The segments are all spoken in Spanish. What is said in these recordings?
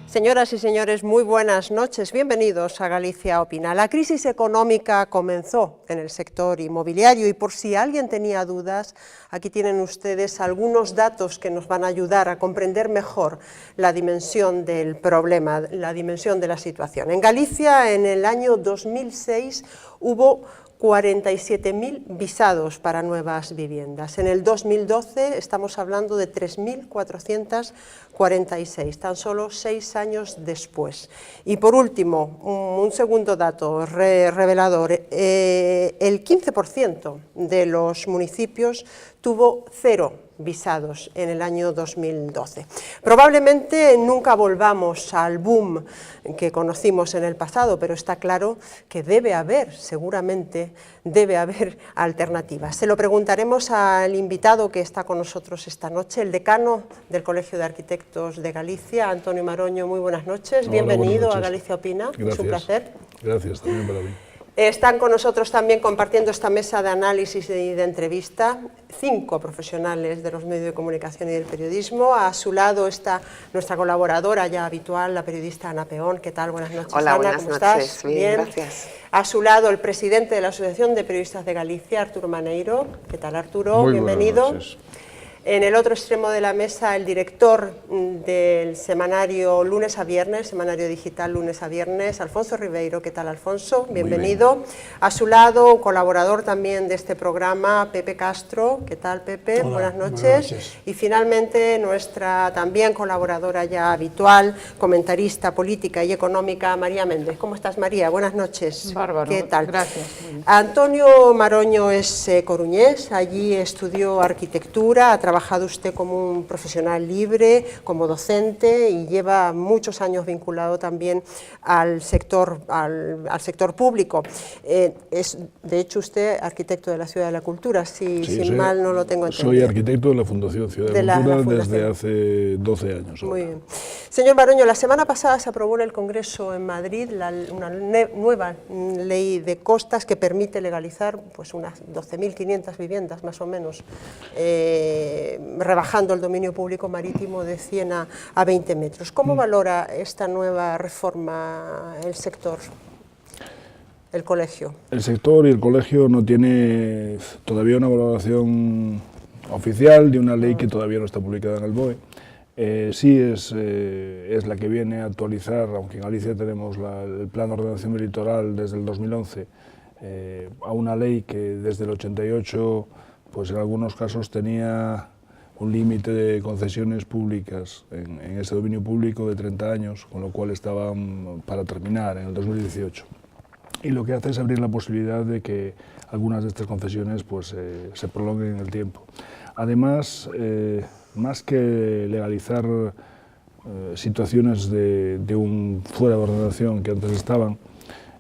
Señoras y señores, muy buenas noches. Bienvenidos a Galicia Opina. La crisis económica comenzó en el sector inmobiliario y por si alguien tenía dudas, aquí tienen ustedes algunos datos que nos van a ayudar a comprender mejor la dimensión del problema, la dimensión de la situación. En Galicia, en el año 2006, hubo 47.000 visados para nuevas viviendas. En el 2012 estamos hablando de 3.446, tan solo 6 años después. Y por último, un segundo dato revelador, el 15% de los municipios tuvo 0 visados en el año 2012. Probablemente nunca volvamos al boom que conocimos en el pasado, pero está claro que debe haber, seguramente, debe haber alternativas. Se lo preguntaremos al invitado que está con nosotros esta noche, el decano del Colegio de Arquitectos de Galicia, Antonio Maroño. Muy buenas noches, bienvenido a Galicia Opina. Gracias. Es un placer. Gracias, también para mí. Están con nosotros también compartiendo esta mesa de análisis y de entrevista 5 profesionales de los medios de comunicación y del periodismo. A su lado está nuestra colaboradora ya habitual, la periodista Ana Peón. ¿Qué tal? Buenas noches, Hola, Ana. buenas ¿Cómo noches. estás? Bien, gracias. A su lado el presidente de la Asociación de Periodistas de Galicia, Arturo Maneiro. ¿Qué tal, Arturo? Muy bienvenido. Buenas noches. En el otro extremo de la mesa, el director del semanario Lunes a Viernes, semanario digital Lunes a Viernes, Alfonso Ribeiro. ¿Qué tal, Alfonso? Bienvenido. A su lado, un colaborador también de este programa, Pepe Castro. ¿Qué tal, Pepe? Hola, buenas noches. buenas noches. Y finalmente, nuestra también colaboradora ya habitual, comentarista política y económica, María Méndez. ¿Cómo estás, María? Buenas noches. Bárbaro. ¿Qué tal? Gracias. Antonio Maroño es coruñés, allí estudió arquitectura, ha trabajado usted como un profesional libre, como docente y lleva muchos años vinculado también al sector público. Es, de hecho, usted arquitecto de la Ciudad de la Cultura, si mal no lo tengo entendido. Soy arquitecto de la Fundación Ciudad de la Cultura desde hace 12 años. Muy bien. Señor Maroño, la semana pasada se aprobó en el Congreso en Madrid una nueva ley de costas que permite legalizar pues, unas 12.500 viviendas, más o menos, rebajando el dominio público marítimo de 100 a 20 metros. ¿Cómo valora esta nueva reforma el sector, el colegio? El sector y el colegio no tiene todavía una valoración oficial de una ley que todavía no está publicada en el BOE. Sí es la que viene a actualizar, aunque en Galicia tenemos el Plan de Ordenación del Litoral desde el 2011, a una ley que desde el 88, pues en algunos casos tenía un límite de concesiones públicas en ese dominio público de 30 años, con lo cual estaban para terminar en el 2018. Y lo que hace es abrir la posibilidad de que algunas de estas concesiones pues, se prolonguen en el tiempo. Además, más que legalizar situaciones de un fuera de ordenación que antes estaban,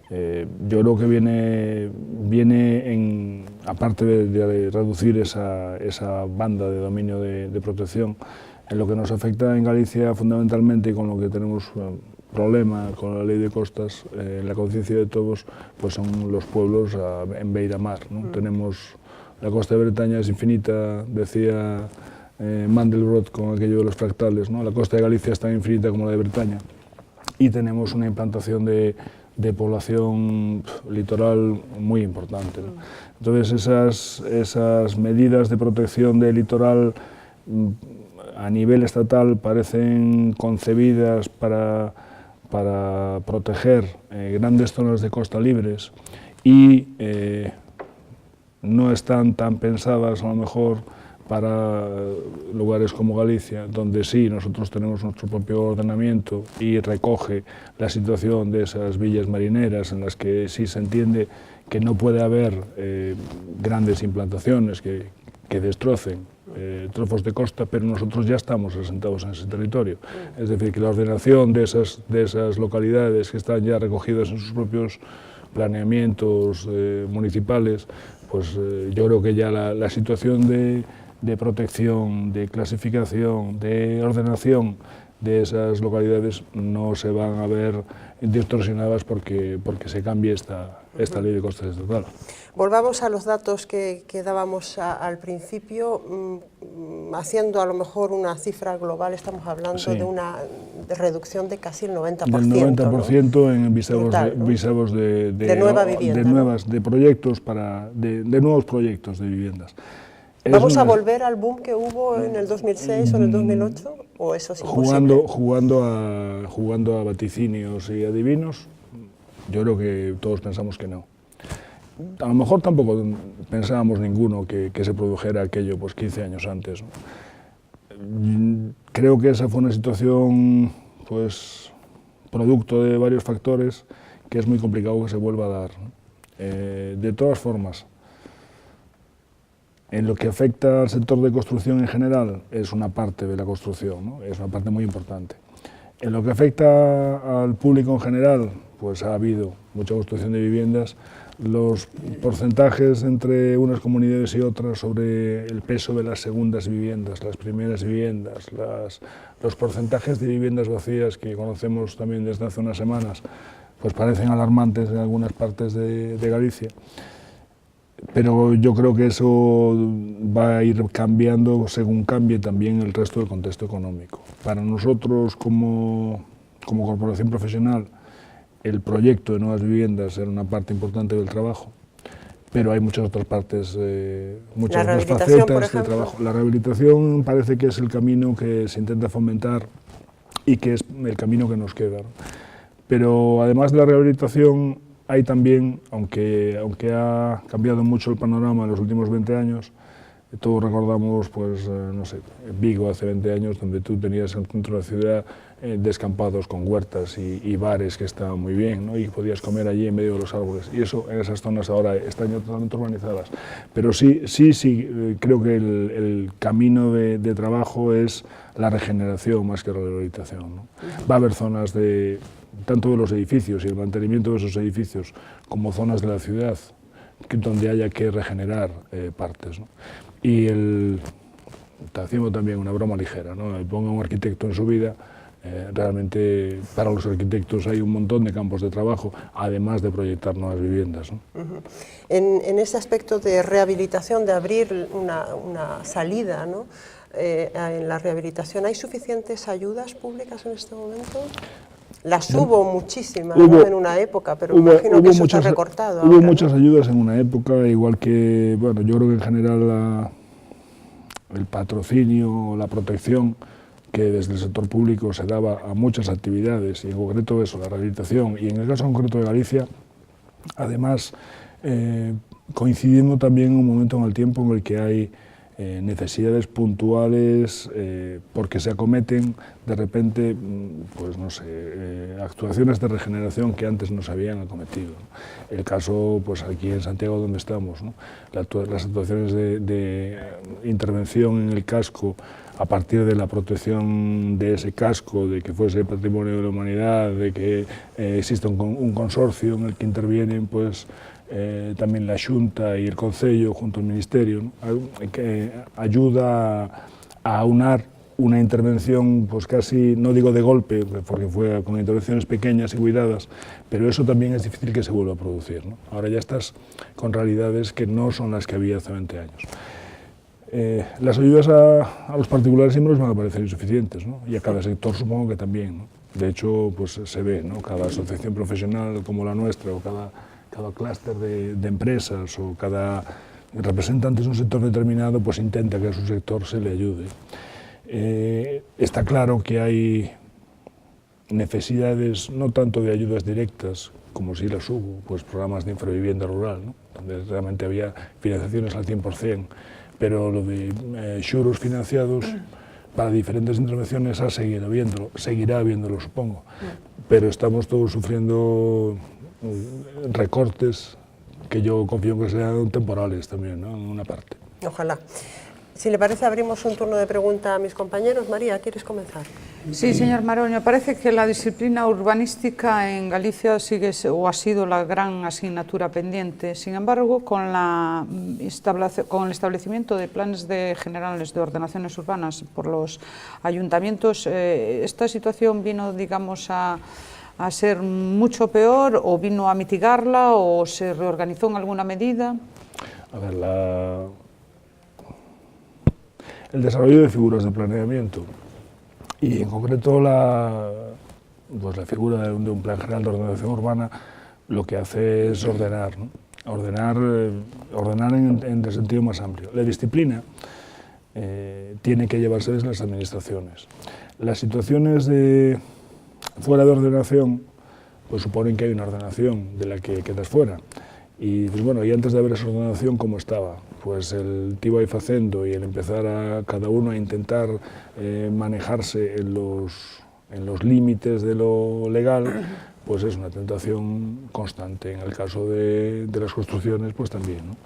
yo creo que viene aparte de reducir esa banda de dominio de protección, en lo que nos afecta en Galicia fundamentalmente y con lo que tenemos problema con la ley de costas, la conciencia de todos, pues son los pueblos en beiramar, ¿no? Tenemos la costa de Bretaña es infinita, decía Mandelbrot con aquello de los fractales, ¿no? La costa de Galicia es tan infinita como la de Bretaña y tenemos una implantación de población litoral muy importante, ¿no? Entonces esas medidas de protección del litoral a nivel estatal parecen concebidas para proteger grandes zonas de costa libres y no están tan pensadas a lo mejor para lugares como Galicia, donde sí nosotros tenemos nuestro propio ordenamiento y recoge la situación de esas villas marineras en las que sí se entiende que no puede haber grandes implantaciones que destrocen trozos de costa, pero nosotros ya estamos asentados en ese territorio. Es decir, que la ordenación de esas localidades que están ya recogidas en sus propios planeamientos municipales, pues yo creo que ya la situación de protección, de clasificación, de ordenación de esas localidades no se van a ver distorsionadas porque se cambie esta ley de costas estatal. Volvamos a los datos que dábamos al principio, haciendo a lo mejor una cifra global, estamos hablando de una reducción de casi el 90%. Del 90%, ¿no? En visados, Brutal, ¿no? visados de nueva vivienda, de proyectos de nuevos proyectos de viviendas. ¿Vamos a volver al boom que hubo en el 2006 o en el 2008? ¿O eso es imposible? Jugando a vaticinios y adivinos, yo creo que todos pensamos que no. A lo mejor tampoco pensábamos ninguno que se produjera aquello pues 15 años antes, ¿no? Creo que esa fue una situación pues producto de varios factores que es muy complicado que se vuelva a dar, ¿no? De todas formas, en lo que afecta al sector de construcción en general, es una parte de la construcción, ¿no? Es una parte muy importante. En lo que afecta al público en general, pues ha habido mucha construcción de viviendas. Los porcentajes entre unas comunidades y otras sobre el peso de las segundas viviendas, las primeras viviendas, los porcentajes de viviendas vacías que conocemos también desde hace unas semanas, pues parecen alarmantes en algunas partes de Galicia. Pero yo creo que eso va a ir cambiando según cambie también el resto del contexto económico. Para nosotros como corporación profesional, el proyecto de nuevas viviendas era una parte importante del trabajo, pero hay muchas otras partes, muchas otras facetas de trabajo. La rehabilitación parece que es el camino que se intenta fomentar y que es el camino que nos queda, ¿no? Pero además de la rehabilitación, hay también, aunque ha cambiado mucho el panorama en los últimos 20 años, todos recordamos, pues, no sé, Vigo hace 20 años, donde tú tenías en el centro de la ciudad descampados con huertas y bares que estaban muy bien, ¿no? Y podías comer allí en medio de los árboles. Y eso en esas zonas ahora están ya totalmente urbanizadas. Pero sí, creo que el camino de trabajo es la regeneración más que la rehabilitación, ¿no? Va a haber zonas tanto de los edificios y el mantenimiento de esos edificios como zonas de la ciudad donde haya que regenerar partes, ¿no? Y te hacemos también una broma ligera, ¿no? Ponga un arquitecto en su vida, realmente para los arquitectos hay un montón de campos de trabajo, además de proyectar nuevas viviendas, ¿no? En ese aspecto de rehabilitación, de abrir una salida, ¿no? En la rehabilitación, ¿hay suficientes ayudas públicas en este momento? Las hubo muchísimas, ¿no? En una época, pero imagino que eso está recortado. Hubo muchas ayudas en una época, igual que, bueno, yo creo que en general el patrocinio, la protección que desde el sector público se daba a muchas actividades, y en concreto eso, la rehabilitación, y en el caso concreto de Galicia, además coincidiendo también en un momento en el tiempo en el que hay necesidades puntuales porque se acometen de repente, pues no sé, actuaciones de regeneración que antes no se habían acometido, ¿no? El caso, pues aquí en Santiago donde estamos, ¿no? Las actuaciones de intervención en el casco a partir de la protección de ese casco, de que fuese patrimonio de la humanidad, de que exista un consorcio en el que intervienen, pues también la Xunta y el Concello junto al Ministerio, ¿no? Que ayuda a aunar una intervención, pues casi, no digo de golpe, porque fue con intervenciones pequeñas y cuidadas, pero eso también es difícil que se vuelva a producir, ¿no? Ahora ya estás con realidades que no son las que había hace 20 años. Las ayudas a los particulares siempre nos van a parecer insuficientes, ¿no? Y a cada sector supongo que también, ¿no? De hecho, pues se ve, ¿no? Cada asociación profesional como la nuestra o cada clúster de empresas o cada representante de un sector determinado pues intenta que a su sector se le ayude. Está claro que hay necesidades no tanto de ayudas directas como si las hubo, pues programas de infravivienda rural, ¿no? Donde realmente había financiaciones al 100%, pero lo de xuros financiados para diferentes intervenciones seguirá habiéndolo supongo, pero estamos todos sufriendo recortes que yo confío en que sean temporales también, ¿no? En una parte. Ojalá. Si le parece, abrimos un turno de pregunta a mis compañeros. María, ¿quieres comenzar? Sí, señor Maroño, parece que la disciplina urbanística en Galicia sigue o ha sido la gran asignatura pendiente. Sin embargo, con el establecimiento de planes generales de ordenaciones urbanas por los ayuntamientos, esta situación vino, digamos, a ser mucho peor, o vino a mitigarla, o se reorganizó en alguna medida. A ver, el desarrollo de figuras de planeamiento y en concreto la figura de un plan general de ordenación urbana lo que hace es ordenar, ¿no? Ordenar en el sentido más amplio. La disciplina tiene que llevarse desde las administraciones. Las situaciones fuera de ordenación pues suponen que hay una ordenación de la que quedas fuera. Y pues bueno, y antes de haber esa ordenación, ¿cómo estaba? Pues el que iba a facendo y el empezar a cada uno a intentar manejarse en los límites de lo legal, pues es una tentación constante. En el caso de las construcciones, pues también, ¿no?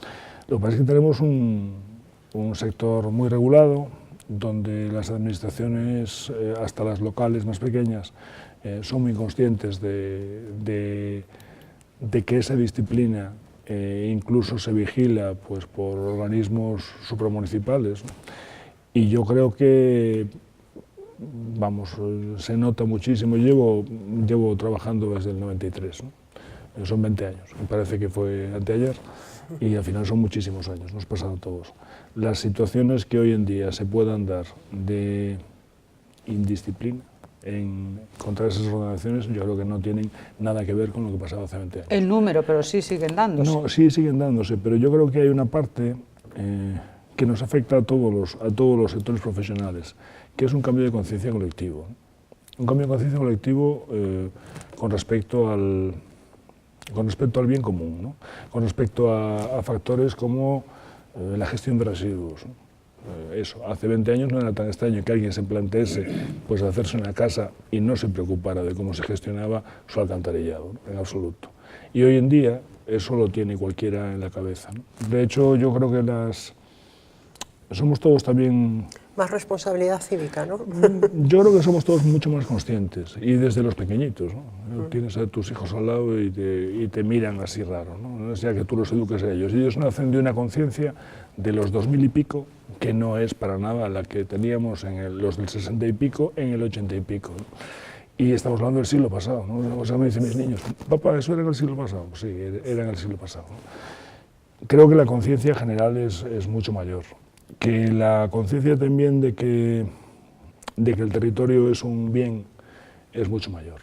Lo que pasa es que tenemos un sector muy regulado, donde las administraciones, hasta las locales más pequeñas, son muy conscientes de que esa disciplina incluso se vigila pues, por organismos supramunicipales, ¿no? Y yo creo que, vamos, se nota muchísimo. Llevo trabajando desde el 93, ¿no? Son 20 años, me parece que fue anteayer, y al final son muchísimos años, nos pasan a todos. Las situaciones que hoy en día se puedan dar de indisciplina contra esas ordenaciones, yo creo que no tienen nada que ver con lo que pasaba hace 20 años. El número, pero sí siguen dándose. No, sí siguen dándose, pero yo creo que hay una parte que nos afecta a todos los sectores profesionales, que es un cambio de conciencia colectivo. Un cambio de conciencia colectivo con respecto al bien común, ¿no? Con respecto a factores como la gestión de residuos, ¿no? Eso, hace 20 años no era tan extraño que alguien se plantease pues, hacerse una casa y no se preocupara de cómo se gestionaba su alcantarillado, ¿no? En absoluto. Y hoy en día eso lo tiene cualquiera en la cabeza, ¿no? De hecho, yo creo que somos todos también... Más responsabilidad cívica, ¿no? Yo creo que somos todos mucho más conscientes, y desde los pequeñitos, ¿no? Tienes a tus hijos al lado y te miran así raro, ¿no? No sea que tú los eduques a ellos. Ellos nacen de una conciencia de los 2000 y pico, que no es para nada la que teníamos los del 60 y pico, en el 80 y pico, ¿no? Y estamos hablando del siglo pasado, ¿no? O sea, me dicen mis niños, papá, ¿eso era en el siglo pasado? Pues sí, era en el siglo pasado, ¿no? Creo que la conciencia general es mucho mayor, que la conciencia también de que el territorio es un bien es mucho mayor.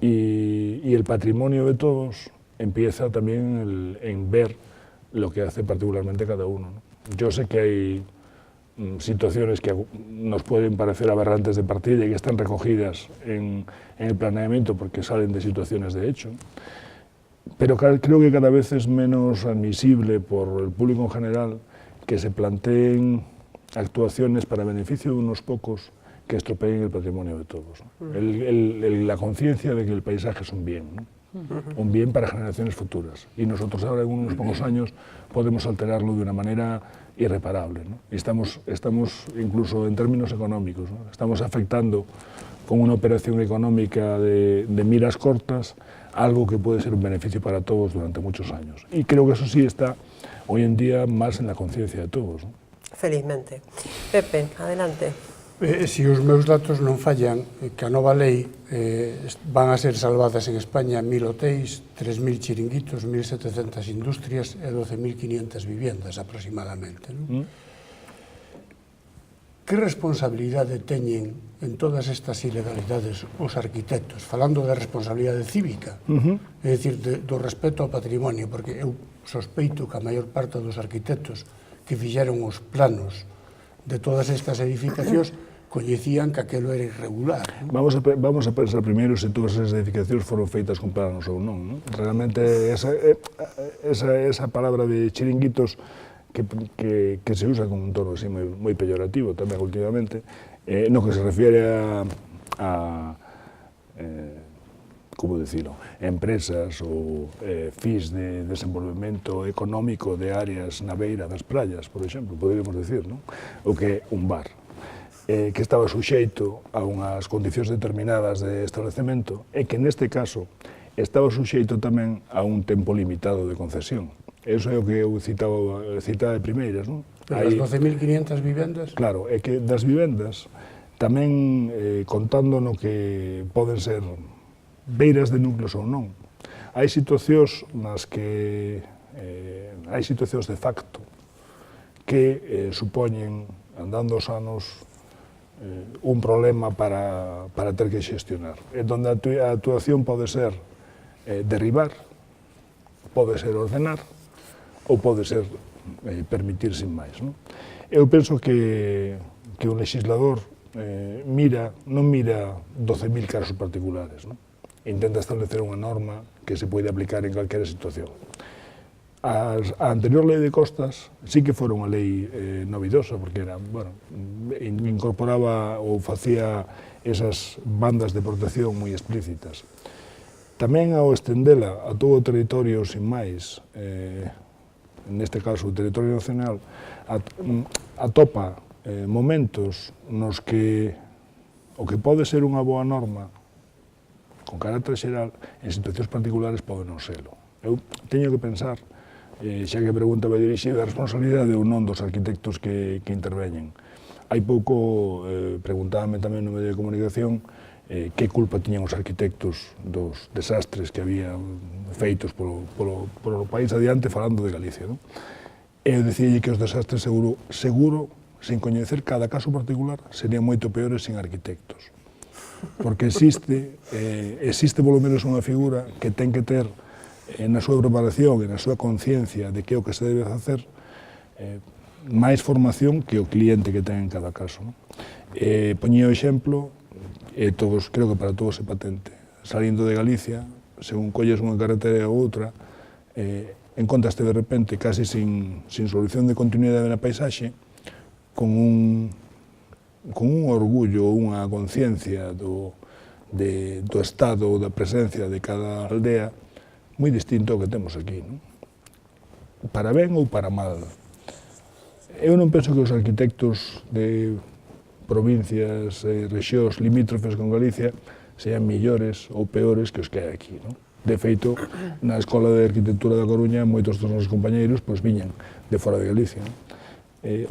Y el patrimonio de todos empieza también en ver lo que hace particularmente cada uno, ¿no? Yo sé que hay situaciones que nos pueden parecer aberrantes de partida y que están recogidas en el planeamiento porque salen de situaciones de hecho, pero creo que cada vez es menos admisible por el público en general que se planteen actuaciones para beneficio de unos pocos que estropeen el patrimonio de todos, ¿no? La conciencia de que el paisaje es un bien, ¿no? Un bien para generaciones futuras, y nosotros ahora en unos pocos años podemos alterarlo de una manera irreparable, ¿no? Y estamos incluso en términos económicos, ¿no? Estamos afectando con una operación económica de miras cortas algo que puede ser un beneficio para todos durante muchos años, y creo que eso sí está hoy en día más en la conciencia de todos, ¿no? Felizmente. Pepe, adelante. Se os meus datos non fallan, que a nova lei van a ser salvadas en España 1.000 hotéis, 3.000 chiringuitos, 1.700 industrias e 12.500 viviendas aproximadamente, non? Que responsabilidade teñen en todas estas ilegalidades os arquitectos, falando de responsabilidade cívica, é dicir, do respeto ao patrimonio, porque eu sospeito que a maior parte dos arquitectos que fixeron os planos de todas estas edificacións coñecían que aquilo era irregular, ¿no? Vamos a pensar primeiro se todas esas edificacións foron feitas con planos ou non, ¿no? Realmente esa palabra de chiringuitos que se usa con un tono así moi peyorativo tamén últimamente, no que se refiere a como dicilo, empresas ou FIS de desenvolvemento económico de áreas na beira das praias, por exemplo, poderíamos dicir, non? O que é un bar, que estaba suxeito a unhas condicións determinadas de establecemento e que neste caso estaba suxeito tamén a un tempo limitado de concesión. Eso é o que eu citaba de primeiras, non? Pero as 12.500 vivendas? Claro, é que das vivendas tamén contando no que poden ser beiras de núcleos ou non. Hai situacións nas que hai situacións de facto que supoñen, andando os anos, un problema para ter que xestionar. Donde a actuación pode ser derribar, pode ser ordenar, ou pode ser permitir sin máis. Eu penso que o legislador non mira 12.000 casos particulares, intenta establecer unha norma que se pode aplicar en calquera situación. A anterior lei de costas sí que fora unha lei novidosa, porque era, bueno, incorporaba ou facía esas bandas de protección moi explícitas. Tamén ao estendela a todo o territorio sin máis, neste caso o territorio nacional, atopa momentos nos que o que pode ser unha boa norma con carácter xeral, en situacións particulares pode non selo. Eu teño que pensar, xa que a pregunta vai dirixida a responsabilidade ou non dos arquitectos que interveñen. Hai pouco preguntábame tamén no medio de comunicación que culpa tiñan os arquitectos dos desastres que habían feitos polo país adiante falando de Galicia. Eu dicíalle que os desastres seguro, sin coñecer cada caso particular, serían moito peores sin arquitectos. Porque existe polo menos unha figura que ten que ter na súa preparación e na súa conciencia de que é o que se debe facer máis formación que o cliente que ten en cada caso. Poñía o exemplo, creo que para todos é patente, salindo de Galicia, según colles unha carretera ou outra, encontraste de repente casi sin solución de continuidade na paisaxe, con un orgullo, unha conciencia do estado ou da presencia de cada aldea moi distinto ao que temos aquí, non? Para ben ou para mal. Eu non penso que os arquitectos de provincias e rexións limítrofes con Galicia sean millores ou peores que os que hai aquí, non? De feito, na Escola de Arquitectura da Coruña, moitos dos nosos compañeiros viñan de fora de Galicia.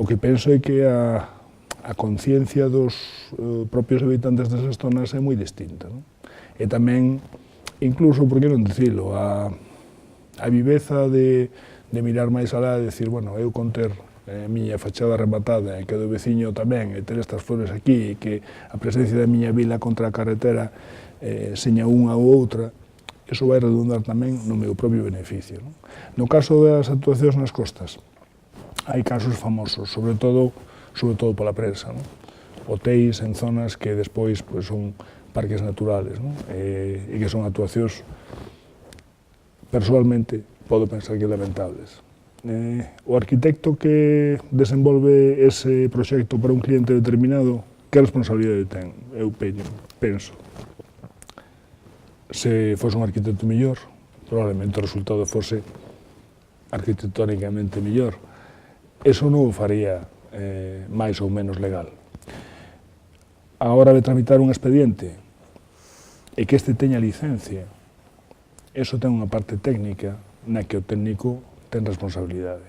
O que penso é que a conciencia dos propios habitantes desas zonas é moi distinta. E tamén, incluso, por que non dicilo, a viveza de mirar máis alá e dicir, bueno, eu con ter a miña fachada rematada e que do veciño tamén, e ter estas flores aquí, e que a presencia da miña vila contra a carretera seña unha ou outra, iso vai redundar tamén no meu propio beneficio. No caso das actuacións nas costas, hai casos famosos, sobre todo pola prensa, hotéis en zonas que despois son parques naturales, e que son actuacións, persoalmente, podo pensar que lamentables. O arquitecto que desenvolve ese proxecto para un cliente determinado, que responsabilidade ten? Eu penso. Se fose un arquitecto mellor, probablemente o resultado fose arquitectónicamente mellor. Eso non o faría máis ou menos legal. A hora de tramitar un expediente e que este teña licencia, eso ten unha parte técnica na que o técnico ten responsabilidade.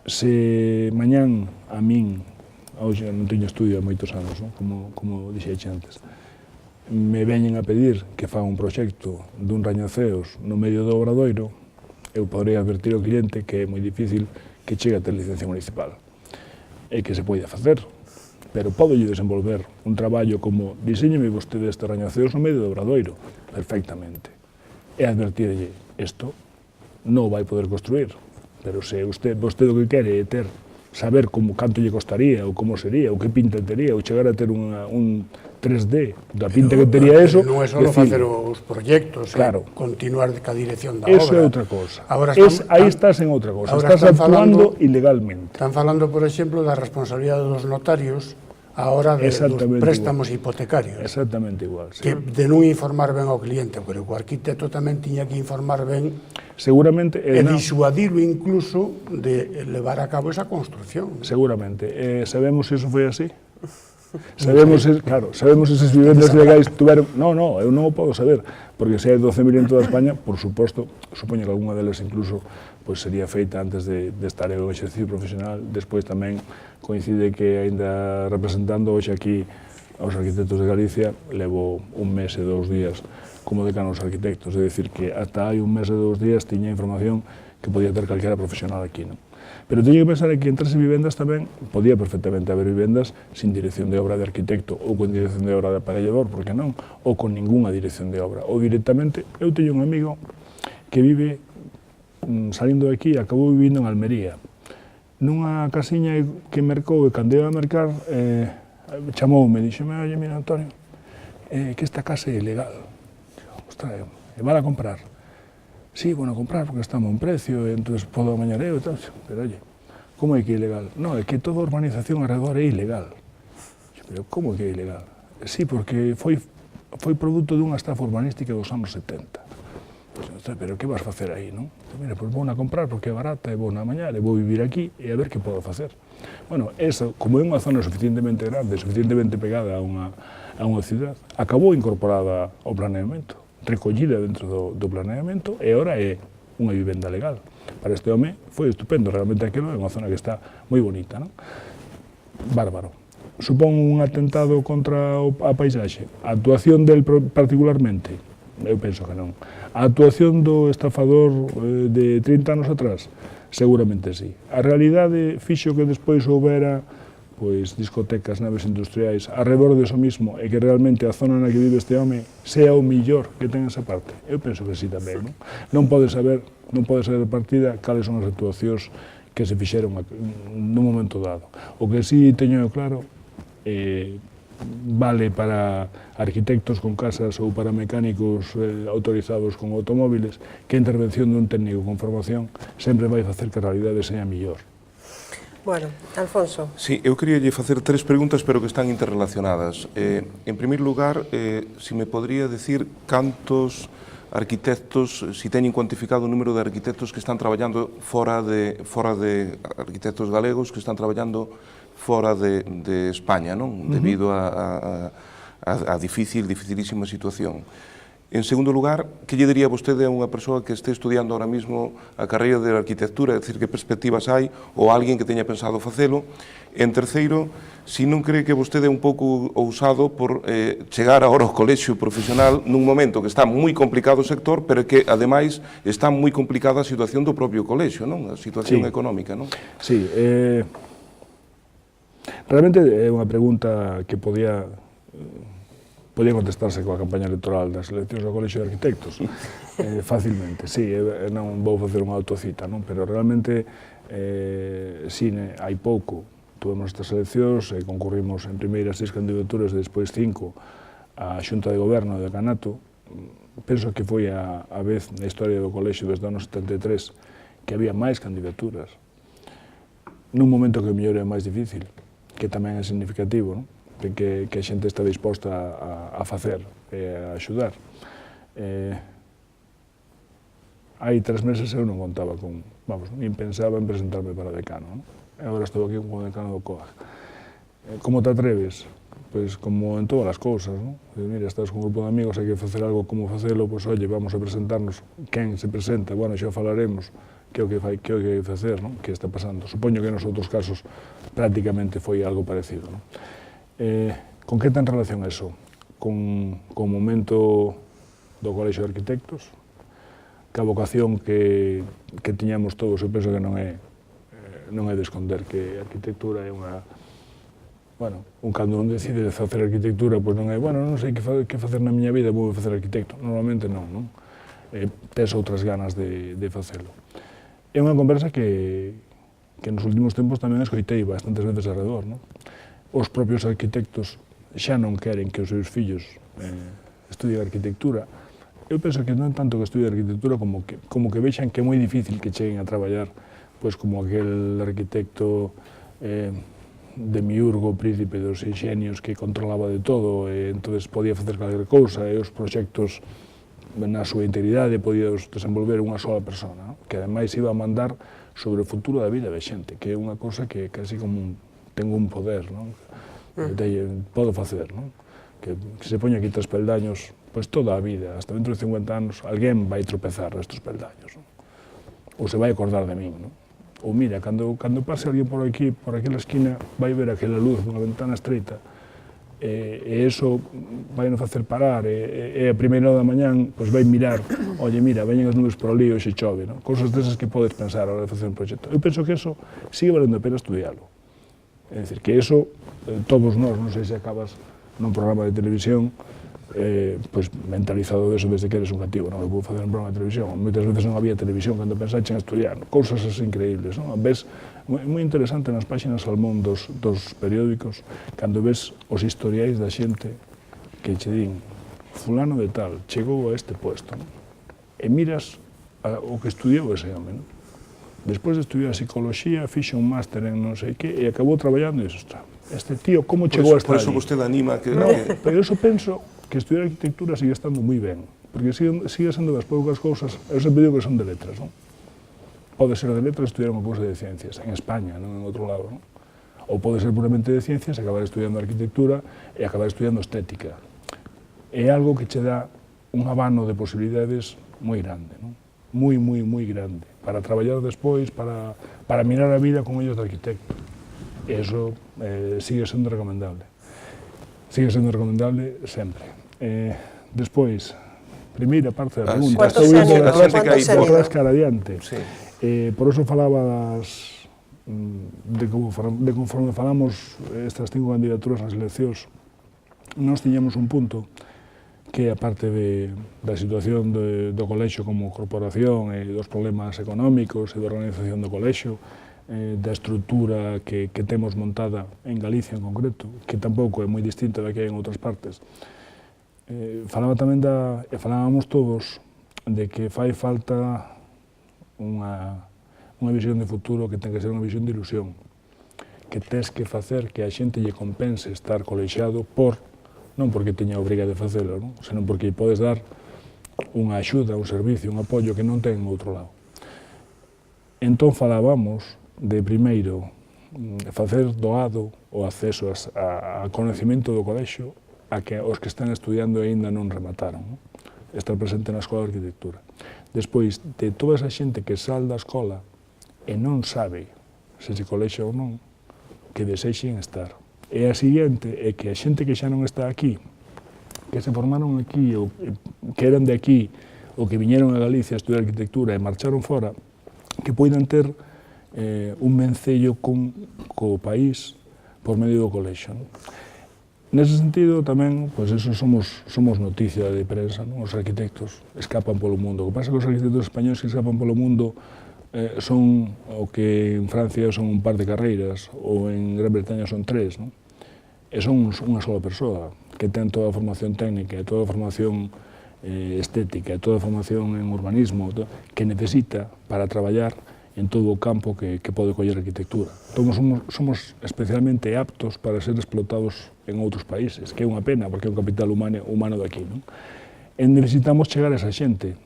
Se mañán a min, hoxe non teño estudio há moitos anos, como dixeche antes, me veñen a pedir que faga un proxecto dun rañaceos no medio do Obradoiro, eu podrei advertir ao cliente que é moi difícil que chegue a ter licencia municipal e que se poida facer, pero podolle desenvolver un traballo como diseñeme vostede este rañaceos no medio do Obradoiro, perfectamente, e advertirlle, isto non vai poder construir, pero se vostede o que quere é saber canto lle costaría, ou como sería, ou que pinta tería, ou chegar a ter un 3D da pinta que tería eso. Non é só facer os proxectos, continuar ca dirección da obra. Eso é outra cosa. Aí estás en outra cosa, estás actuando ilegalmente. Están falando, por exemplo, da responsabilidade dos notarios a hora dos Exactamente préstamos igual. hipotecarios. Exactamente igual, sí. Que de non informar ben ao cliente, pero o arquitecto tamén tiña que informar ben Seguramente... e non. disuadirlo incluso de levar a cabo esa construcción. Seguramente. Sabemos se iso foi así? Sabemos, claro, sabemos se esas vivendas legais tuveron... No, eu non o podo saber, porque se hai 12.000 en toda España, por suposto, supoño que algunha delas incluso pues, sería feita antes de estar en o exercicio profesional. Despois tamén coincide que, aínda representando hoxe aquí aos arquitectos de Galicia, levo un mes e 2 días como decano dos arquitectos, é dicir, que ata hai un mes e 2 días tiña información que podía ter calquera profesional aquí, non? Pero teño que pensar que entre as vivendas tamén podía perfectamente haber vivendas sin dirección de obra de arquitecto ou con dirección de obra de aparellador, porque non? Ou con ninguna dirección de obra. Ou directamente, eu teño un amigo que vive salindo de aquí, acabou vivindo en Almería, nunha casiña que mercou e cando iba a mercar, chamoume, dixeme, oye, mira, Antonio, que esta casa é ilegal. Ostras, é mala a comprar. Sí, bueno, a comprar porque está a un precio, entonces podo amañareo e tal. Pero, oye, como é que é ilegal? No, é que toda a urbanización alrededor é ilegal. Pero, como é que é ilegal? Sí, porque foi produto dunha estafa urbanística dos anos 70. Pero que vas facer aí, non? Mira, pois vou a comprar porque é barata, e vou a amañar, e vou vivir aquí, e a ver que podo facer. Bueno, eso, como é unha zona suficientemente grande, suficientemente pegada a unha cidade, acabou incorporada ao planeamento, recollida dentro do planeamento, e ora é unha vivenda legal. Para este home foi estupendo, realmente aquilo é unha zona que está moi bonita, non? Bárbaro. Supón un atentado contra a paisaxe? A actuación del particularmente? Eu penso que non. A actuación do estafador de 30 anos atrás? Seguramente sí. A realidade fixo que despois houbera pois, discotecas, naves industriais, arredor deso mismo, e que realmente a zona na que vive este home sea o millor que ten esa parte? Eu penso que sí tamén, non? Non pode saber de partida cales son as actuacións que se fixeron nun momento dado. O que sí teño claro, vale para arquitectos con casas ou para mecánicos autorizados con automóviles, que a intervención dun técnico con formación sempre vai facer que a realidade sea millor. Bueno, Alfonso. Sí, eu quería lle facer 3 preguntas, pero que están interrelacionadas. En primeiro lugar, si me podría decir cantos arquitectos, si teñen cuantificado o número de arquitectos que están traballando fora de arquitectos galegos que están traballando fora de España, non? Debido a dificilísima situación. En segundo lugar, que lle diría vostede a unha persoa que este estudiando ahora mismo a carreira de arquitectura, é dicir, que perspectivas hai, ou alguén que teña pensado facelo? En terceiro, si non cree que vostede é un pouco ousado por chegar agora ao colexio profesional nun momento que está moi complicado o sector, pero que, ademais, está moi complicada a situación do propio colexio, non? A situación económica, non? Sí, realmente é unha pregunta que podía contestarse coa campaña electoral das eleccións do Colexio de Arquitectos facilmente, sí, non vou facer unha autocita, non? Pero realmente si hai pouco tuvemos estas eleccións e concurrimos en primeiras 6 candidaturas e despois 5 á Xunta de Goberno de Canato. Penso que foi a vez na historia do Colexio desde o ano 73 que había máis candidaturas nun momento que o mellor é máis difícil, que tamén é significativo, non? Que a xente está disposta a facer e a axudar. Hai 3 meses eu non contaba con, nin pensaba en presentarme para decano, non? E agora estou aquí como decano do COAG. Como te atreves? Pois como en todas as cousas, non? Mira, estás con un grupo de amigos, hai que facer algo, como facelo, pois, oye, vamos a presentarnos. Quen se presenta? Bueno, xa falaremos que é o que hai que facer, non? Que está pasando. Supoño que nos outros casos prácticamente foi algo parecido, non? Con que ten relación eso? Con o momento do Colexio de Arquitectos, que a vocación que tiñamos todos, eu penso que non é de esconder que a arquitectura é unha... Bueno, cando non decide facer arquitectura, pois non é, non sei que facer na miña vida, vou facer arquitecto. Normalmente non? Tes outras ganas de facelo. É unha conversa que nos últimos tempos tamén escoitei bastantes veces alrededor, non? Os propios arquitectos xa non queren que os seus fillos estudien arquitectura. Eu penso que non tanto que estudien arquitectura como que vexan que é moi difícil que cheguen a traballar pois como aquel arquitecto demiurgo, príncipe dos inxenios que controlaba de todo, e entonces podía facer calquer cousa, e os proxectos na súa integridade podía desenvolver unha sola persona, que ademais iba a mandar sobre o futuro da vida da xente, que é unha cosa que casi como tengo un poder, podo facer, que se poña aquí 3 peldaños, pois toda a vida, hasta dentro de 50 anos, alguén vai tropezar nestes peldaños, ou se vai acordar de min, ou mira, cando pase alguén por aquí, por aquela esquina, vai ver aquela luz dunha ventana estreita, e iso vai nos facer parar, e a primeira hora da mañán, pois vai mirar, oye, mira, veñen as nubes por ali, hoxe chove, cousas desas que podes pensar a hora de facer un proxecto. Eu penso que eso sigue valendo a pena estudialo. É dicir, que eso, todos nós, non sei se acabas nun programa de televisión, pois mentalizado deso desde que eres un cativo, non vou facer un programa de televisión, moitas veces non había televisión cando pensaste en estudiar, cousas así increíbles, non? Ves, moi interesante nas páxinas salmón dos periódicos, cando ves os historiais da xente que che din, fulano de tal, chegou a este puesto, e miras o que estudiou ese home, despois de estudiar psicología, fixe un máster en non sei que, e acabou traballando e iso está. Este tío, como chegou a estar ali? Por eso vostede anima que... No, pero eso penso que estudiar arquitectura sigue estando moi ben, porque sigue sendo das poucas cousas, eu sempre digo que son de letras, non? Pode ser de letras estudiar unha cousa de ciencias, en España, non en outro lado, non? Ou pode ser puramente de ciencias, acabar estudiando arquitectura e acabar estudiando estética. É algo que che dá un abano de posibilidades moi grande, non? Moi grande, para traballar despois, para mirar a vida con ollos de arquitecto. E iso sigue sendo recomendable. Sigue sendo recomendable sempre. Despois, primeira parte da pregunta, ¿Cuántos años? atrás cara adiante. Sí. Por eso falaba de conforme falamos estas 5 candidaturas nas eleccións, nós tiñamos un punto que, aparte da situación do colexio como corporación e dos problemas económicos e da organización do colexio, da estrutura que temos montada en Galicia en concreto, que tampouco é moi distinta da que hai en outras partes. Falábamos todos de que fai falta unha visión de futuro que ten que ser unha visión de ilusión, que tes que facer que a xente lle compense estar colexiado non porque teña obriga de facelo, senón porque podes dar unha axuda, un servicio, un apoio que non ten en outro lado. Entón falábamos de, primeiro, facer doado o acceso a conhecimento do colexio a que os que están estudiando aínda non remataron, estar presente na Escola de Arquitectura. Despois, de toda esa xente que sal da escola e non sabe se se colexa ou non, que desexen estar. E a seguinte é que a xente que xa non está aquí, que se formaron aquí, ou que eran de aquí, ou que viñeron a Galicia a estudiar arquitectura e marcharon fora, que poidan ter un vencello co país por medio do colexio. Nese sentido, tamén, pois eso somos noticia de prensa, os arquitectos escapan polo mundo. O que pasa é que os arquitectos españoles que escapan polo mundo son o que en Francia son un par de carreiras, ou en Gran Bretaña son 3, e son unha sola persoa que ten toda a formación técnica, toda a formación estética, toda a formación en urbanismo, que necesita para traballar en todo o campo que pode coller a arquitectura. Entón, somos especialmente aptos para ser explotados en outros países, que é unha pena, porque é un capital humano de aquí. E necesitamos chegar a esa xente,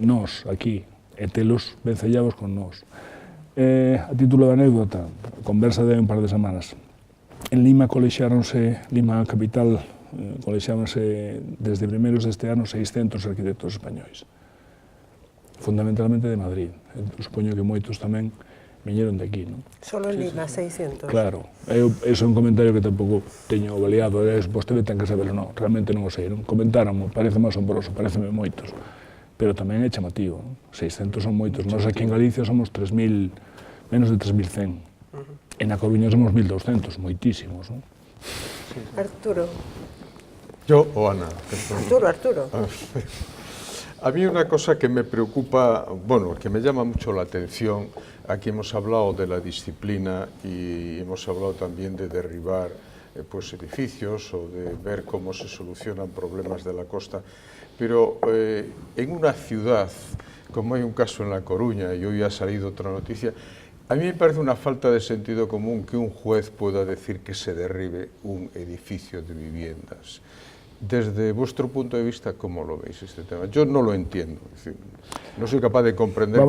nós, aquí, e telos vencellados con nós. A título de anécdota, conversa de un par de semanas, en Lima colexáronse, Lima capital, colexáronse desde primeiros deste ano 600 arquitectos españois, fundamentalmente de Madrid. Supoño que moitos tamén viñeron de aquí, non? Solo en Lima, 600. Claro, é un comentario que tampouco teño avaliado, vostede ten que saberlo, non, realmente non o sei, non? Comentaron, parece máis asombroso, pareceme moitos, pero tamén é chamativo, non? 600 son moitos, nós aquí en Galicia somos 3.000, menos de 3.100, e na Coruña somos 1.200, moitísimos, non? Arturo. Yo o Ana. Arturo. A mí una cosa que me preocupa, bueno, que me llama mucho la atención, aquí hemos hablado de la disciplina y hemos hablado también de derribar pues, edificios o de ver cómo se solucionan problemas de la costa, pero en una ciudad, como hay un caso en La Coruña y hoy ha salido otra noticia, A mí me parece una falta de sentido común que un juez pueda decir que se derribe un edificio de viviendas. Desde vuestro punto de vista, ¿cómo lo veis este tema? Yo no lo entiendo. Es decir, no soy capaz de comprender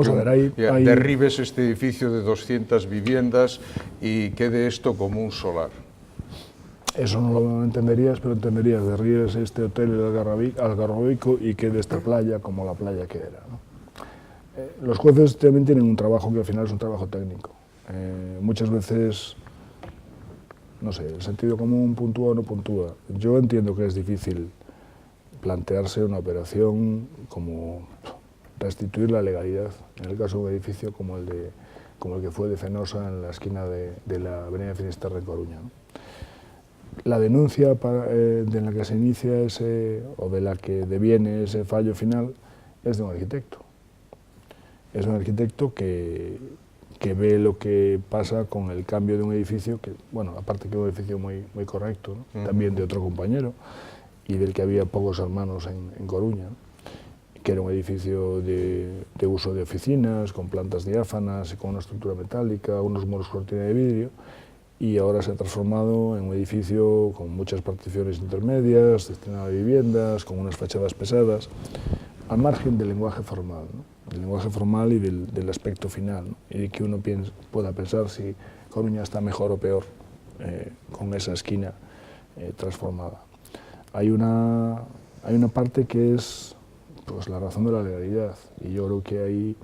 que derribes este edificio de 200 viviendas y quede esto como un solar. Eso no lo entenderías, pero entenderías, derribes este hotel Algarrobico y quede esta playa como la playa que era, ¿no? Los jueces también tienen un trabajo que al final es un trabajo técnico. Muchas veces, no sé, el sentido común puntúa o no puntúa. Yo entiendo que es difícil plantearse una operación como restituir la legalidad, en el caso de un edificio como el que fue de Fenosa en la esquina de la avenida Finisterre en Coruña, ¿no? La denuncia de la que se inicia o de la que deviene ese fallo final es de un arquitecto. Es un arquitecto que ve lo que pasa con el cambio de un edificio, que, bueno, aparte que es un edificio muy, muy correcto, ¿no? También de otro compañero, y del que había pocos hermanos en Coruña, que era un edificio de uso de oficinas, con plantas diáfanas y con una estructura metálica, unos muros cortina de vidrio, y ahora se ha transformado en un edificio con muchas particiones intermedias, destinado a viviendas, con unas fachadas pesadas, al margen del lenguaje formal, ¿no? Del lenguaje formal y del aspecto final, ¿no? Y de que uno pueda pensar si Coruña está mejor o peor con esa esquina transformada. Hay una parte que es, pues, la razón de la legalidad, y yo creo que ahí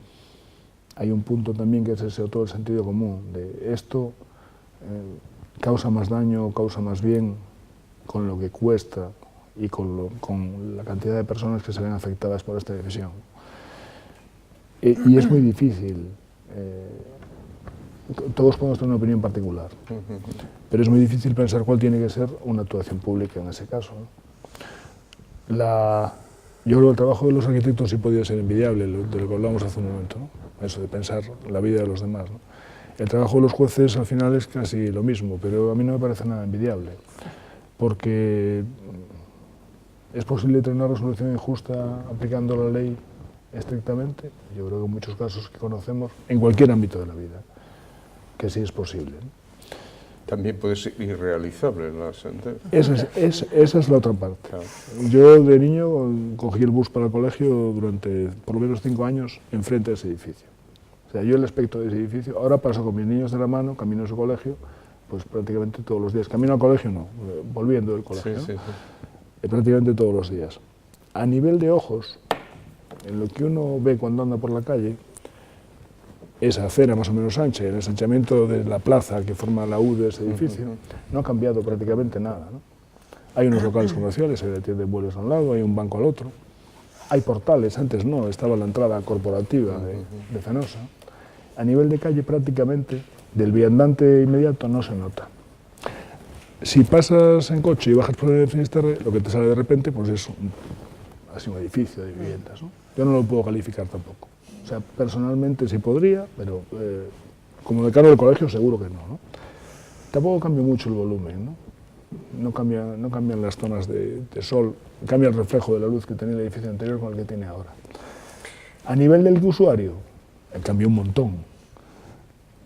hay un punto también que es ese todo el sentido común, de esto causa más daño o causa más bien con lo que cuesta y con la cantidad de personas que se ven afectadas por esta decisión. Y es muy difícil, todos podemos tener una opinión particular, pero es muy difícil pensar cuál tiene que ser una actuación pública en ese caso, ¿no? Yo creo que el trabajo de los arquitectos sí podía ser envidiable, de lo que hablamos hace un momento, ¿no? Eso de pensar la vida de los demás, ¿no? El trabajo de los jueces al final es casi lo mismo, pero a mí no me parece nada envidiable, porque es posible tener una resolución injusta aplicando la ley estrictamente. Yo creo que en muchos casos que conocemos, en cualquier ámbito de la vida, que sí es posible, ¿no? También puede ser irrealizable la sentencia. Esa es la otra parte. Claro. Yo de niño cogí el bus para el colegio durante por lo menos 5 años enfrente de ese edificio. O sea, yo el aspecto de ese edificio, ahora paso con mis niños de la mano, camino a su colegio, pues prácticamente todos los días. Camino al colegio no, volviendo del colegio, sí, ¿no? sí, sí. Prácticamente todos los días. A nivel de ojos, en lo que uno ve cuando anda por la calle, esa acera más o menos ancha, el ensanchamiento de la plaza que forma la U de ese edificio, no ha cambiado prácticamente nada, ¿no? Hay unos locales comerciales, hay una tienda de vuelos a un lado, hay un banco al otro, hay portales, antes no, estaba la entrada corporativa de Fenosa. A nivel de calle prácticamente, del viandante inmediato no se nota. Si pasas en coche y bajas por el Finisterre, lo que te sale de repente pues es así un edificio de viviendas, ¿no? Yo no lo puedo calificar tampoco. O sea, personalmente sí podría, pero como decano del colegio seguro que no, ¿no? Tampoco cambia mucho el volumen, ¿no? No cambian las zonas de sol, cambia el reflejo de la luz que tenía el edificio anterior con el que tiene ahora. A nivel del usuario, cambia un montón.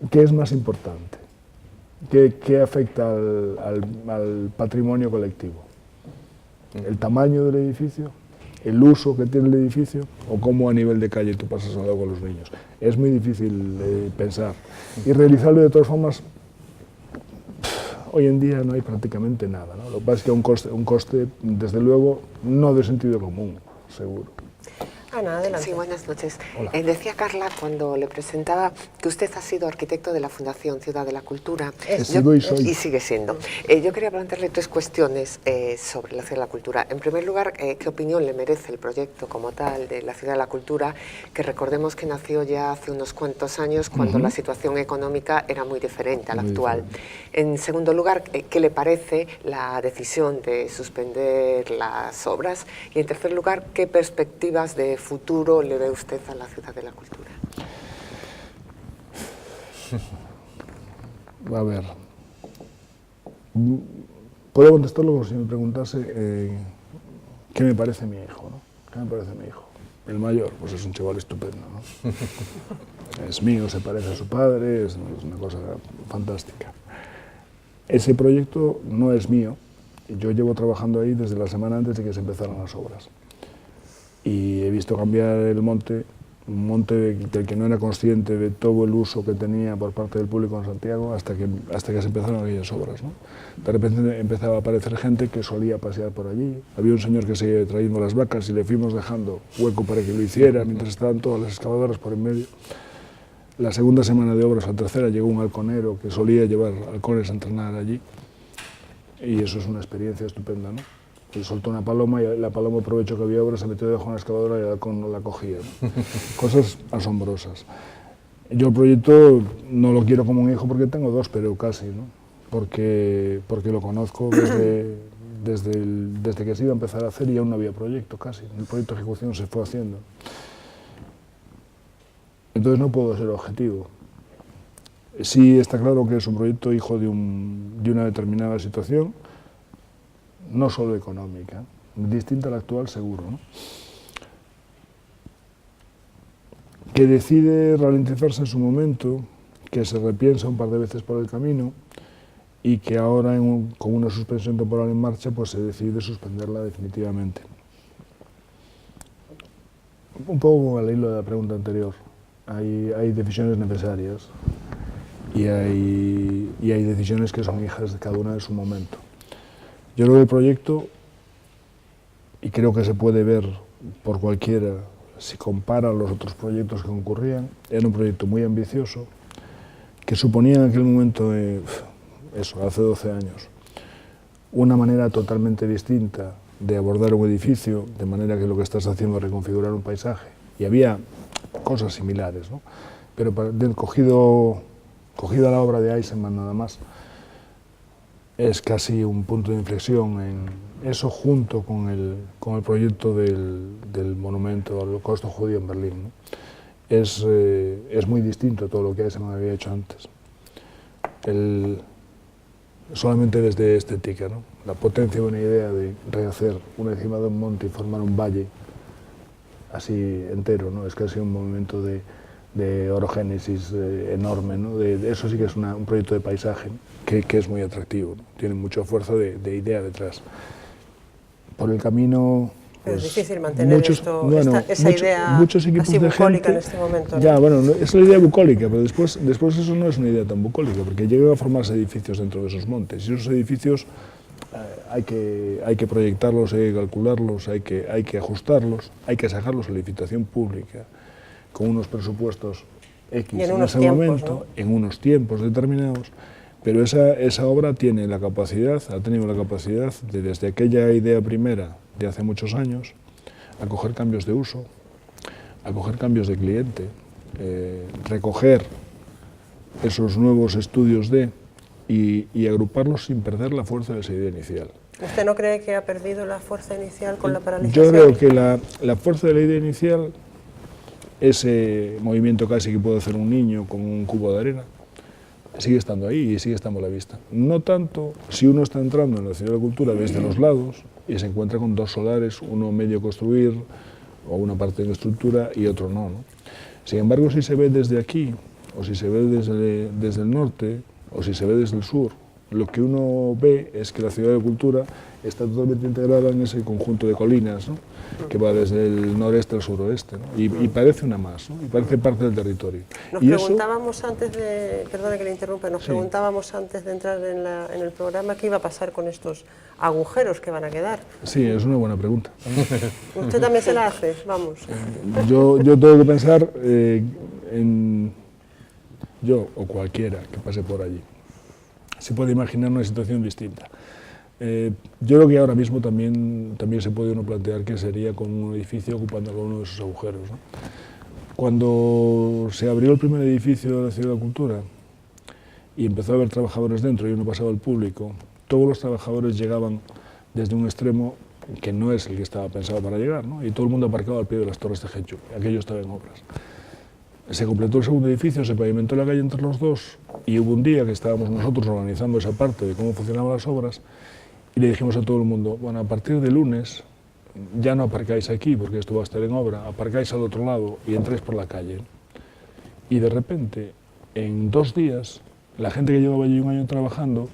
¿Qué es más importante? ¿Qué afecta al patrimonio colectivo? ¿El tamaño del edificio? ¿El uso que tiene el edificio? ¿O cómo a nivel de calle tú pasas al lado con los niños? Es muy difícil pensar. Y realizarlo de todas formas, hoy en día no hay prácticamente nada, ¿no? Lo que pasa es que un coste, desde luego, no de sentido común, seguro. Ana, adelante. Sí, buenas noches. Hola. Decía Carla cuando le presentaba que usted ha sido arquitecto de la Fundación Ciudad de la Cultura. Sigo y soy. Y sigue siendo. Yo quería plantearle 3 cuestiones sobre la Ciudad de la Cultura. En primer lugar, ¿qué opinión le merece el proyecto como tal de la Ciudad de la Cultura? Que recordemos que nació ya hace unos cuantos años cuando la situación económica era muy diferente a la actual. En segundo lugar, ¿qué le parece la decisión de suspender las obras? Y en tercer lugar, ¿qué perspectivas de futuro le ve usted a la Ciudad de la Cultura? A ver, puedo contestarlo como si me preguntase qué me parece mi hijo, ¿no? ¿Qué me parece mi hijo? El mayor, pues es un chaval estupendo, ¿no? es mío, se parece a su padre, es una cosa fantástica. Ese proyecto no es mío, yo llevo trabajando ahí desde la semana antes de que se empezaran las obras. Y he visto cambiar el monte, un monte del que no era consciente de todo el uso que tenía por parte del público en Santiago hasta que se empezaron aquellas obras, ¿no? De repente empezaba a aparecer gente que solía pasear por allí. Había un señor que seguía trayendo las vacas y le fuimos dejando hueco para que lo hiciera mientras estaban todas las excavadoras por en medio. La segunda semana de obras, la tercera, llegó un halconero que solía llevar halcones a entrenar allí y eso es una experiencia estupenda, ¿no? Y soltó una paloma y la paloma aprovechó que había obras, se metió debajo de una excavadora y el halcón no la cogía, ¿no? Cosas asombrosas. Yo el proyecto no lo quiero como un hijo porque tengo dos, pero casi, ¿no? Porque lo conozco desde que se iba a empezar a hacer y aún no había proyecto casi. El proyecto de ejecución se fue haciendo. Entonces no puedo ser objetivo. Sí está claro que es un proyecto hijo de una determinada situación, no solo económica, distinta a la actual seguro, ¿no? Que decide ralentizarse en su momento, que se repiensa un par de veces por el camino y que ahora con una suspensión temporal en marcha pues se decide suspenderla definitivamente. Un poco al hilo de la pregunta anterior. Hay decisiones necesarias y hay decisiones que son hijas de cada una de su momento. Yo creo que el proyecto, y creo que se puede ver por cualquiera si compara los otros proyectos que concurrían, era un proyecto muy ambicioso que suponía en aquel momento, hace 12 años, una manera totalmente distinta de abordar un edificio, de manera que lo que estás haciendo es reconfigurar un paisaje. Y había cosas similares, ¿no? Pero cogida la obra de Eisenman nada más, es casi un punto de inflexión en eso junto con el proyecto del monumento al Holocausto judío en Berlín, ¿no? Es muy distinto a todo lo que Eisenman había hecho antes. Solamente desde estética, ¿no? La potencia de una idea de rehacer una encima de un monte y formar un valle así entero, ¿no? Es casi un movimiento de orogénesis enorme, ¿no? Eso sí que es un proyecto de paisaje, ¿no? que es muy atractivo, ¿no? Tiene mucha fuerza de idea detrás. Por el camino... Pero pues, es difícil mantener esa idea muchos equipos así de bucólica gente, en este momento, ¿no? Ya, bueno, es la idea bucólica, pero después eso no es una idea tan bucólica, porque llegan a formarse edificios dentro de esos montes, y esos edificios hay que proyectarlos, hay que calcularlos, hay que ajustarlos, hay que sacarlos a la licitación pública con unos presupuestos X en ese momento, ¿no? En unos tiempos determinados, pero esa obra tiene la capacidad, ha tenido la capacidad de, desde aquella idea primera de hace muchos años, acoger cambios de uso, acoger cambios de cliente, recoger esos nuevos estudios y agruparlos sin perder la fuerza de esa idea inicial. ¿Usted no cree que ha perdido la fuerza inicial con la paralización? Yo creo que la fuerza de la idea inicial, ese movimiento casi que puede hacer un niño con un cubo de arena, sigue estando ahí y sigue estando a la vista. No tanto si uno está entrando en la Ciudad de la Cultura desde los lados y se encuentra con dos solares, uno medio construir o una parte en estructura y otro no, ¿no? Sin embargo, si se ve desde aquí, o si se ve desde el norte, o si se ve desde el sur, lo que uno ve es que la Ciudad de la Cultura está totalmente integrada en ese conjunto de colinas, ¿no? Que va desde el noreste al suroeste, ¿no? Y parece una más, ¿no? Y parece parte del territorio. Nos preguntábamos antes de, perdone que le interrumpa, preguntábamos antes de entrar en el programa qué iba a pasar con estos agujeros que van a quedar. Sí, es una buena pregunta. ¿Usted también se la hace? Vamos. Yo tengo que pensar yo o cualquiera que pase por allí se puede imaginar una situación distinta. Yo creo que ahora mismo también se puede uno plantear qué sería con un edificio ocupando uno de esos agujeros, ¿no? Cuando se abrió el primer edificio de la Ciudad de la Cultura y empezó a haber trabajadores dentro y uno pasaba al público, todos los trabajadores llegaban desde un extremo que no es el que estaba pensado para llegar, ¿no? Y todo el mundo aparcaba al pie de las torres de Getxo, aquello estaba en obras. Se completó el segundo edificio, se pavimentó la calle entre los dos y hubo un día que estábamos nosotros organizando esa parte de cómo funcionaban las obras y le dijimos a todo el mundo, bueno, a partir de lunes ya no aparcáis aquí porque esto va a estar en obra, aparcáis al otro lado y entráis por la calle. y de repente, en 2 días, la gente que llevaba allí un año trabajando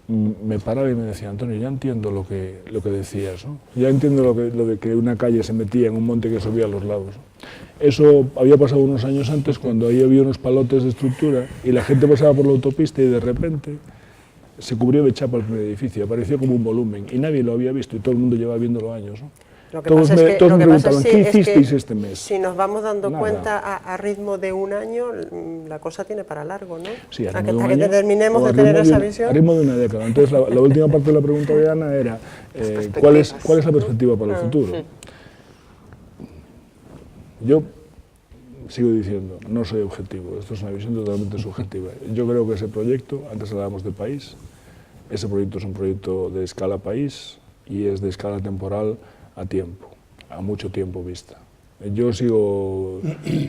me paraba y me decía, Antonio, ya entiendo lo que decías, ¿no? Ya entiendo lo de que una calle se metía en un monte que subía a los lados, ¿no? Eso había pasado unos años antes, cuando ahí había unos palotes de estructura y la gente pasaba por la autopista y de repente se cubrió de chapa el primer edificio, apareció como un volumen y nadie lo había visto y todo el mundo llevaba viéndolo años, ¿no? Lo que pasa es que, ¿qué hicisteis este mes? Si nos vamos dando Nada. cuenta a ritmo de un año, la cosa tiene para largo, ¿no? Sí, a que terminemos o de a tener ritmo esa de- visión. A ritmo de una década. Entonces, la última parte de la pregunta de Ana era, ¿cuál es la perspectiva para el futuro? Yo sigo diciendo, no soy objetivo, esto es una visión totalmente subjetiva. Yo creo que ese proyecto, antes hablábamos de país, ese proyecto es un proyecto de escala país y es de escala temporal a tiempo, a mucho tiempo vista. Yo sigo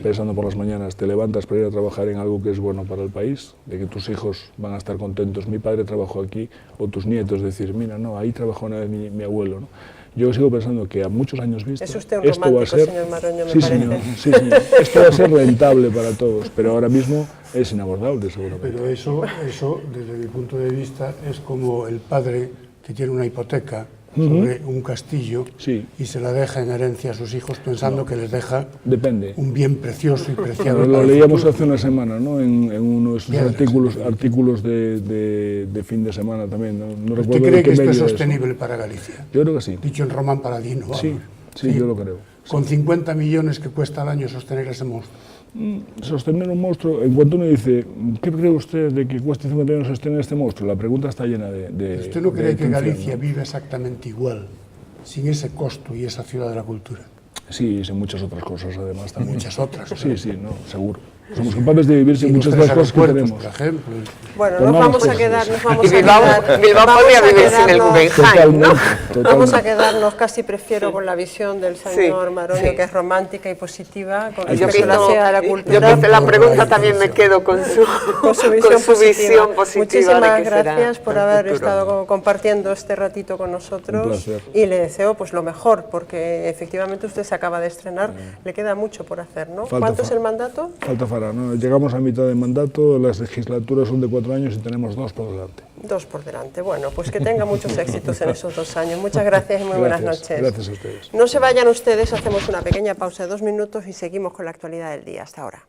pensando por las mañanas, te levantas para ir a trabajar en algo que es bueno para el país, de que tus hijos van a estar contentos, mi padre trabajó aquí, o tus nietos, decir, mira, no, ahí trabajó una vez mi abuelo, ¿no? Yo sigo pensando que a muchos años vista, Es usted un esto va a romántico, ser, señor Maroño, me sí, parece. señor, sí, señor, esto va a ser rentable para todos, pero ahora mismo es inabordable seguramente. Pero eso, desde mi punto de vista, es como el padre que tiene una hipoteca sobre un castillo Sí. y se la deja en herencia a sus hijos pensando que les deja Depende. un bien precioso y preciado. Lo para el leíamos futuro. hace una semana, ¿no? En uno de esos Piedras. artículos de fin de semana también. No ¿Usted recuerdo de cree qué que esto es medio sostenible para Galicia? Yo creo que sí. Dicho en Román Paladino. Vamos. Sí, yo lo creo. Con 50 millones que cuesta al año sostener ese monstruo. Sostener un monstruo, en cuanto uno dice, ¿qué cree usted de que cueste 50 millones sostener este monstruo? La pregunta está llena de ¿Usted no cree que tensión, Galicia ¿no? vive exactamente igual, sin ese costo y esa ciudad de la cultura? Sí, y sin muchas otras cosas además también. Muchas otras. Sí, sí, no, seguro. Somos capaces de vivir sin Sin muchas los de tres las cosas que aeropuertos, tenemos. por ejemplo. Bueno, Pues nos nada, vamos a pues, quedar, nos vamos Y a Bilbao, quedar, Bilbao vamos podría a vivir sin el quedarnos- Guggenheim, ¿no? Totalmente. Vamos a quedarnos, casi prefiero con la visión del señor Sí, Maroño, sí. que es romántica y positiva, con Yo respecto a la quito- ciudad de la yo cultura. quito la pregunta también me quedo con su visión positiva Muchísimas de que será gracias por el haber futuro. estado compartiendo este ratito con Un nosotros placer. y le deseo pues lo mejor, porque efectivamente usted se acaba de estrenar, le queda mucho por hacer, ¿no? Falta ¿Cuánto es fa- el mandato? Falta fará, ¿no? Llegamos a mitad de mandato, las legislaturas son de 4 años y tenemos 2 por delante. 2 por delante. Bueno, pues que tenga muchos éxitos en esos 2 años. Muchas gracias y muy buenas noches. Gracias a ustedes. No se vayan ustedes, hacemos una pequeña pausa de 2 minutos y seguimos con la actualidad del día. Hasta ahora.